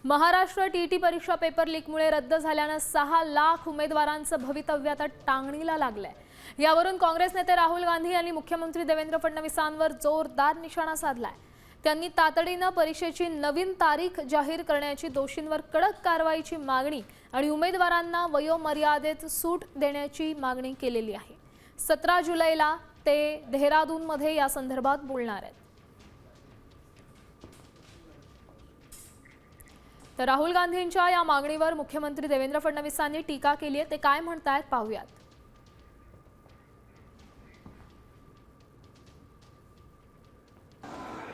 Maharashtra TET परीक्षा paper लीकमुळे रद्द झाल्याने 6 लाख उमेदवारांचं भवितव्य आता टांगणीला लागलंय। यावरून काँग्रेस नेते राहुल गांधी यांनी मुख्यमंत्री देवेंद्र फडणवीसांवर जोरदार निशाणा साधलाय। त्यांनी तातडीने परीक्षेची नवीन तारीख जाहीर करण्याची, दोषींवर कडक कारवाईची मागणी आणि उमेदवारांना वयोमर्यादेत सूट देण्याची मागणी केलेली आहे। 17 जुलैला ते देहरादूनमध्ये या संदर्भात बोलणार आहेत। तर राहुल गांधींच्या या मागणीवर मुख्यमंत्री देवेंद्र फडणवीसांनी टीका केली आहे। ते काय म्हणतायत पाहूयात।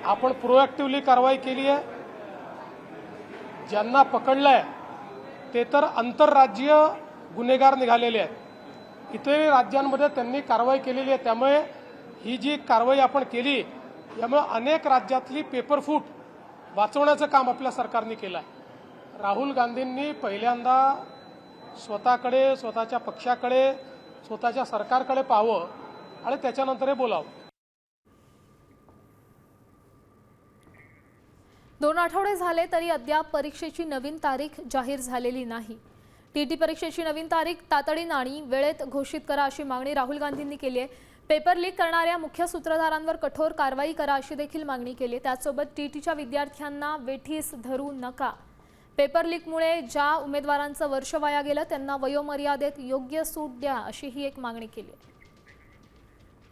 आपण प्रोएक्टिव्हली कारवाई केली आहे। ज्यांना पकडलंय ते तर आंतरराज्यीय गुन्हेगार निघालेले आहेत। इतर राज्यांमध्ये त्यांनी कारवाई केलेली आहे। त्यामुळे ही जी कारवाई आपण केली यामुळे अनेक राज्यातली पेपरफूट वाचवण्याचं काम आपल्या सरकारने केलं आहे। राहुल गांधींनी पहिल्यांदा स्वतःकडे, स्वतःच्या पक्षाकडे, स्वतःच्या सरकारकडे पाहावं आणि त्याच्यानंतर हे बोलावं। 2 आठवडे झाले तरी अद्याप परीक्षेची नवीन तारीख जाहीर झालेली नाही। टीटी परीक्षेची नवीन तारीख तातडीने आणि वेळेत घोषित करा अशी मागणी राहुल गांधींनी केली आहे। पेपर लीक करणाऱ्या मुख्य सूत्रधारांवर कठोर कारवाई करा अशी देखील मागणी केली आहे। त्यासोबत टीटीच्या विद्यार्थ्यांना वेठीस धरू नका। पेपर लीकमुळे ज्या उमेदवारांचं वर्ष वाया गेलं त्यांना वयोमर्यादेत योग्य सूट द्या अशी ही एक मागणी केली आहे।